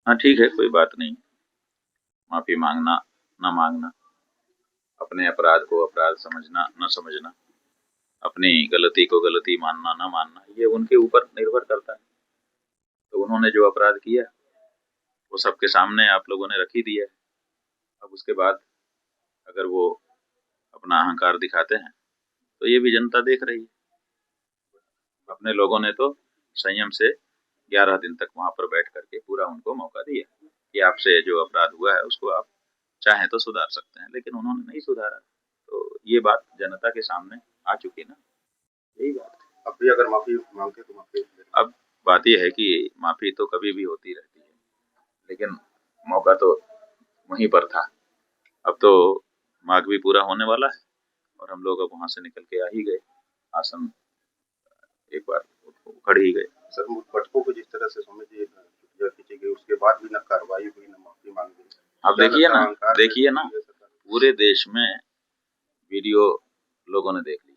हाँ ठीक है, कोई बात नहीं। माफी मांगना न मांगना, अपने अपराध को अपराध समझना न समझना, अपनी गलती को गलती मानना न मानना, ये उनके ऊपर निर्भर करता है। तो उन्होंने जो अपराध किया वो सबके सामने आप लोगों ने रख ही दिया है। अब उसके बाद अगर वो अपना अहंकार दिखाते हैं तो ये भी जनता देख रही है। अपने लोगों ने तो संयम से 11 दिन तक वहां पर बैठ करके पूरा उनको मौका दिया कि आपसे जो अपराध हुआ है उसको आप चाहें तो सुधार सकते हैं, लेकिन उन्होंने नहीं सुधारा। तो ये बात जनता के सामने आ चुकी ना, यही बात है। अब भी अगर माफी मांगते तो माफी अब बात यह है कि माफी तो कभी भी होती रहती है, लेकिन मौका तो वहीं पर था। अब तो मार्ग भी पूरा होने वाला है और हम लोग अब वहां से निकल के आ ही गए। आसन एक बार उखड़ ही गए। सर, भटको को जिस तरह से समझिए छुट्टियां खींची गई, उसके बाद भी न कार्रवाई हुई न माफी मांगी। अब देखिए ना, पूरे देश में वीडियो लोगों ने देख लिया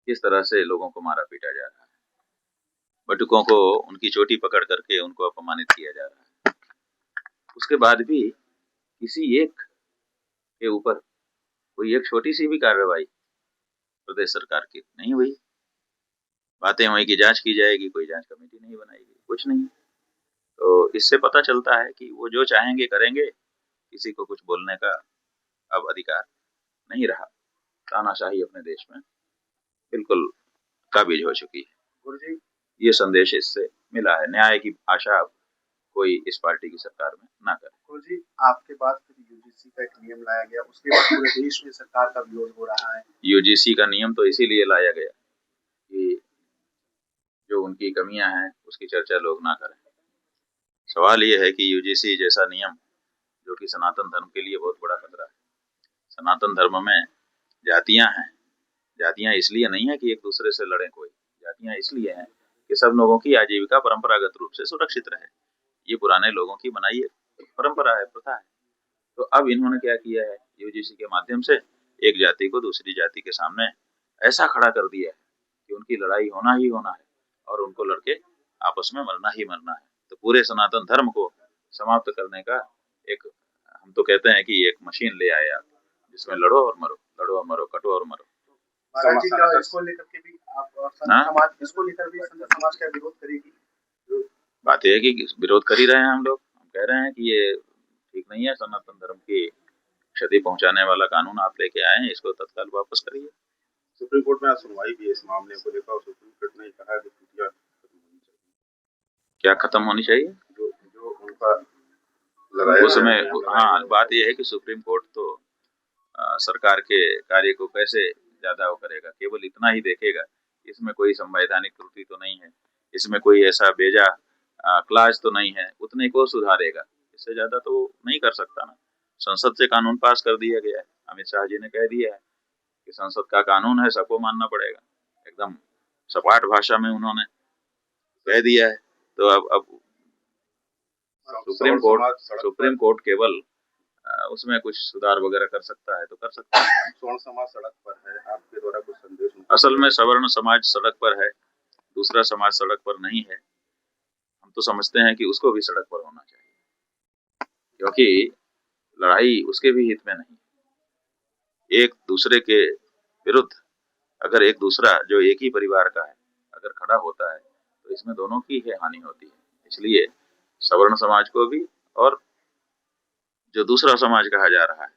किस तरह से लोगों को मारा पीटा जा रहा है, बटुकों को उनकी चोटी पकड़ करके उनको अपमानित किया जा रहा है। उसके बाद भी किसी एक के ऊपर कोई एक छोटी सी भी कार्रवाई प्रदेश सरकार की नहीं हुई। बातें हुई कि जांच की जाएगी, कोई जांच कमेटी नहीं बनाई गई, कुछ नहीं। तो इससे पता चलता है कि वो जो चाहेंगे करेंगे, किसी को कुछ बोलने का अब अधिकार नहीं रहा। तानाशाही अपने देश में बिल्कुल काबिज हो चुकी है। गुरुजी, ये संदेश इससे मिला है। न्याय की आशा अब कोई इस पार्टी की सरकार में ना करे। गुरुजी, आपके बाद फिर यूजीसी का एक नियम लाया गया, उसके बाद पूरे देश में सरकार का विरोध हो रहा है। यूजीसी का नियम तो इसीलिए लाया गया कि जो उनकी कमियां हैं उसकी चर्चा लोग ना करें। सवाल ये है कि यूजीसी जैसा नियम जो कि सनातन धर्म के लिए बहुत बड़ा खतरा है। सनातन धर्म में जातियां हैं। जातियां इसलिए नहीं है कि एक दूसरे से लड़े कोई, जातियां इसलिए हैं कि सब लोगों की आजीविका परंपरागत रूप से सुरक्षित रहे। ये पुराने लोगों की बनाई परंपरा है, प्रथा है। तो अब इन्होंने क्या किया है, यूजीसी के माध्यम से एक जाति को दूसरी जाति के सामने ऐसा खड़ा कर दिया है कि उनकी लड़ाई होना ही होना है और उनको लड़के आपस में मरना ही मरना है। तो पूरे सनातन धर्म को समाप्त करने का एक, हम तो कहते हैं कि एक मशीन ले आए आप, जिसमें लड़ो और मरो, लड़ो और मरो, कटो और मरो। महाराज जी का इसको लेकर के भी आप समाज, इसको लेकर भी संत समाज का विरोध करेगी? बात यह है कि विरोध कर ही रहे हैं हम लोग। हम कह रहे हैं कि ये ठीक नहीं है, सनातन धर्म की क्षति पहुंचाने वाला कानून आप लेके आए हैं, इसको तत्काल वापस करिए। सुप्रीम कोर्ट में आज सुनवाई भी है इस मामले को लेकर और सुप्रीम कोर्ट ने कहा है कि छुट्टियां क्या खत्म होनी चाहिए? जो उनका लगाया उसमें हाँ, बात यह है कि सुप्रीम कोर्ट तो सरकार के कार्य को कैसे ज्यादा वो करेगा, केवल इतना ही देखेगा। इसमें कोई संवैधानिक त्रुटि तो नहीं है, इसमें कोई ऐसा बेजा क्लाज तो नहीं है, उतने को सुधारेगा। इससे ज्यादा तो नहीं कर सकता ना। संसद से कानून पास कर दिया गया है, अमित शाह जी ने कह दिया है कि संसद का कानून है, सबको मानना पड़ेगा। एकदम सपाट भाषा में उन्होंने कह दिया है। तो अब सुप्रीम कोर्ट केवल उसमें कुछ सुधार वगैरह कर सकता है तो कर सकता है। स्वर्ण समाज सड़क पर है, आपके द्वारा कुछ संदेश? असल में सवर्ण समाज सड़क पर है, दूसरा समाज सड़क पर नहीं है। हम तो समझते हैं कि उसको भी सड़क पर होना चाहिए, क्योंकि लड़ाई उसके भी हित में नहीं। एक दूसरे के विरुद्ध अगर एक दूसरा जो एक ही परिवार का है अगर खड़ा होता है तो इसमें दोनों की ही हानि होती है। इसलिए सवर्ण समाज को भी, और जो दूसरा समाज कहा जा रहा है,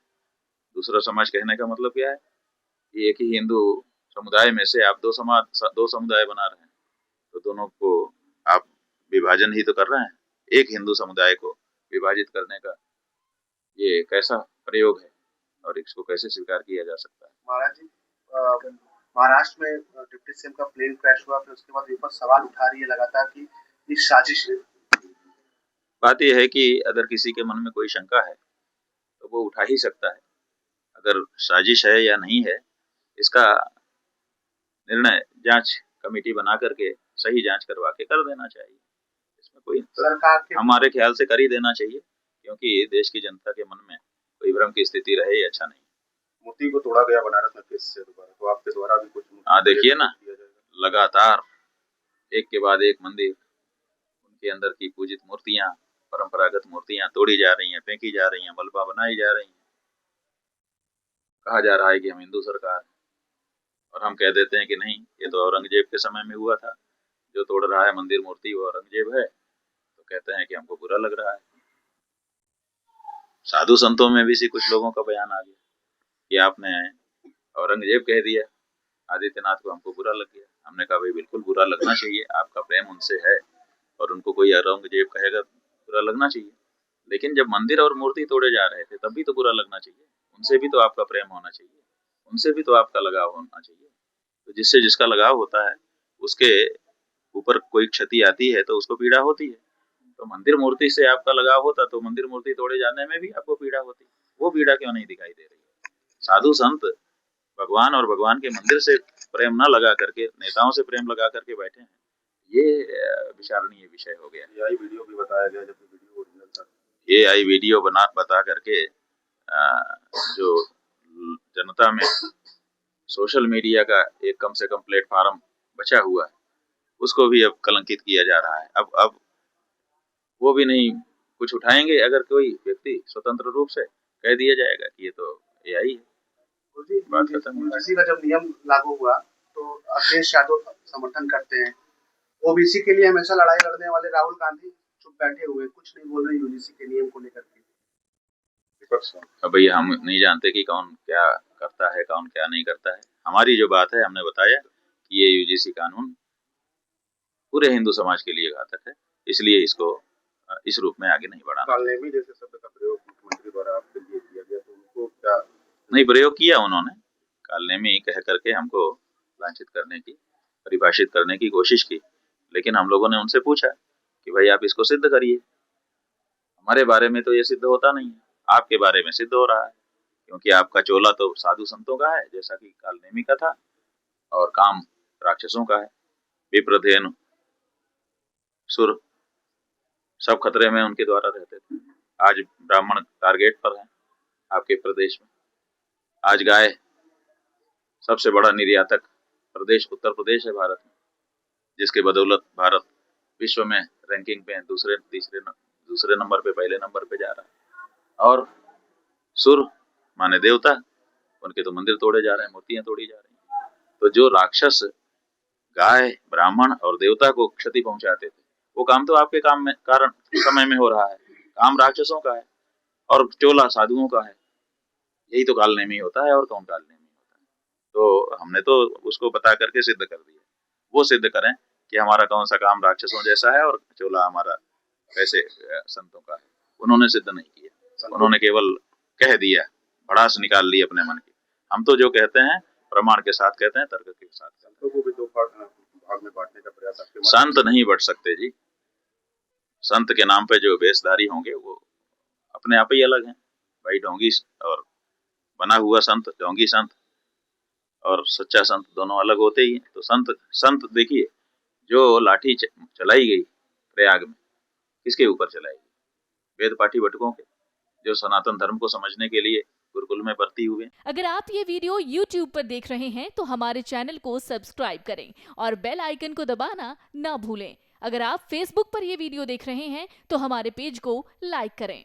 दूसरा समाज कहने का मतलब क्या है कि एक ही हिंदू समुदाय में से आप दो समुदाय बना रहे हैं, तो दोनों को आप विभाजन ही तो कर रहे हैं। एक हिंदू समुदाय को विभाजित करने का ये कैसा प्रयोग है और इसको कैसे स्वीकार किया जा सकता है? महाराज जी, महाराष्ट्र में डिप्टी सीएम का प्लेन क्रैश हुआ, फिर उसके बाद विपक्ष सवाल उठा रही है लगातार कि ये साजिश है। बात यह है कि अगर किसी के मन में कोई शंका है तो वो उठा ही सकता है। अगर साजिश है या नहीं है, इसका निर्णय जांच कमेटी बना करके सही जांच करवा के कर देना चाहिए। इसमें कोई सरकार के हमारे ख्याल से कर ही देना चाहिए, क्योंकि देश की जनता के मन में कोई भ्रम की स्थिति रहे ही अच्छा नहीं। मूर्ति को तोड़ा गया बनारस में फिर से दोबारा, तो आपके द्वारा भी कुछ देखिए ना, लगातार एक के बाद एक मंदिर, उनके अंदर की पूजित मूर्तियां परंपरागत मूर्तियां तोड़ी जा रही हैं, फेंकी जा रही हैं, मलबा बनाई जा रही हैं। कहा जा रहा है कि हम हिंदू सरकार हैं, और हम कह देते हैं कि नहीं, ये तो औरंगजेब के समय में हुआ था, जो तोड़ रहा है मंदिर मूर्ति वो औरंगजेब है, तो कहते हैं कि हमको बुरा लग रहा है। साधु संतों में भी कुछ लोगों का बयान आ गया कि आपने औरंगजेब कह दिया आदित्यनाथ को, हमको बुरा लग गया। हमने कहा भाई बिल्कुल बुरा लगना चाहिए, आपका प्रेम उनसे है और उनको कोई औरंगजेब कहेगा बुरा लगना चाहिए, लेकिन जब मंदिर और मूर्ति तोड़े जा रहे थे तब भी तो बुरा लगना चाहिए। उनसे भी तो आपका प्रेम होना चाहिए, उनसे भी तो आपका लगाव होना चाहिए। तो जिससे जिसका लगाव होता है उसके ऊपर कोई क्षति आती है तो उसको पीड़ा होती है। तो मंदिर मूर्ति से आपका लगाव होता तो मंदिर मूर्ति तोड़े जाने में भी आपको पीड़ा होती, वो पीड़ा क्यों नहीं दिखाई दे रही है? साधु संत भगवान और भगवान के मंदिर से प्रेम न लगा करके नेताओं से प्रेम लगा करके बैठे हैं, ये विचारणीय विषय हो गया। AI वीडियो भी बताया गया, जबकि वीडियो ओरिजिनल था। AI वीडियो बता करके जो जनता में सोशल मीडिया का एक कम से कम प्लेटफॉर्म बचा हुआ है उसको भी अब कलंकित किया जा रहा है। अब वो भी नहीं कुछ उठाएंगे अगर कोई व्यक्ति स्वतंत्र रूप से कह दिया जाएगा कि ये तो AI है, बात खत्म। ओबीसी का जब नियम लागू हुआ तो अखिलेश यादव समर्थन करते हैं, ओबीसी के लिए हमेशा लड़ाई लड़ने वाले राहुल गांधी चुप बैठे हुए, कुछ नहीं बोल रहे यूजीसी के नियम को लेकर के। अब भैया हम नहीं जानते कि कौन क्या करता है, कौन क्या नहीं करता है। हमारी जो बात है, हमने बताया कि ये यूजीसी कानून पूरे हिंदू समाज के लिए घातक है, इसलिए इसको इस रूप में आगे नहीं बढ़ाना। कालनेमी जैसे शब्द का प्रयोग मुख्यमंत्री द्वारा आपके लिए किया गया, तो उनको क्या नहीं प्रयोग किया उन्होंने? कालनेमी कह करके हमको लांछित करने की, परिभाषित करने की कोशिश की, लेकिन हम लोगों ने उनसे पूछा कि भाई आप इसको सिद्ध करिए। हमारे बारे में तो ये सिद्ध होता नहीं है, आपके बारे में सिद्ध हो रहा है, क्योंकि आपका चोला तो साधु संतों का है जैसा कि कालनेमी का था, और काम राक्षसों का है। विप्रधेनु सुर सब खतरे में उनके द्वारा रहते थे। आज ब्राह्मण टारगेट पर है आपके प्रदेश में। आज गाय सबसे बड़ा निर्यातक प्रदेश उत्तर प्रदेश है भारत में, जिसके बदौलत भारत विश्व में रैंकिंग पे दूसरे नंबर पे, पहले नंबर पे जा रहा है। और सुर माने देवता, उनके तो मंदिर तोड़े जा रहे हैं, मूर्तियां तोड़ी जा रही हैं। तो जो राक्षस गाय, ब्राह्मण और देवता को क्षति पहुंचाते थे, वो काम तो आपके काम में कारण समय में हो रहा है। काम राक्षसों का है और चोला साधुओं का है। यही तो कालनेमी होता है, और कौन कालनेमी होता है? तो हमने तो उसको बता करके सिद्ध कर दिया। वो सिद्ध करें कि हमारा कौन सा काम राक्षसों जैसा है और चोला हमारा कैसे संतों का है। उन्होंने सिद्ध नहीं किया, उन्होंने केवल कह दिया, भड़ास निकाल ली अपने मन की। हम तो जो कहते हैं प्रमाण के साथ कहते हैं, तर्क के साथ कहते हैं। संतों को भी दो भाग में बांटने का प्रयास आपके संत नहीं बढ़ सकते जी। संत के नाम पे जो वेशधारी होंगे वो अपने आप ही अलग हैं भाई। ढोंगी और बना हुआ संत, ढोंगी संत और सच्चा संत दोनों अलग होते ही हैं। तो संत देखिए, जो लाठी चलाई गई प्रयाग में, किसके ऊपर चलाई गई? वेद पाठी भटकों के, जो सनातन धर्म को समझने के लिए गुरुकुल में भर्ती हुए। अगर आप ये वीडियो YouTube पर देख रहे हैं तो हमारे चैनल को सब्सक्राइब करें और बेल आइकन को दबाना ना भूलें। अगर आप Facebook पर ये वीडियो देख रहे हैं तो हमारे पेज को लाइक करें।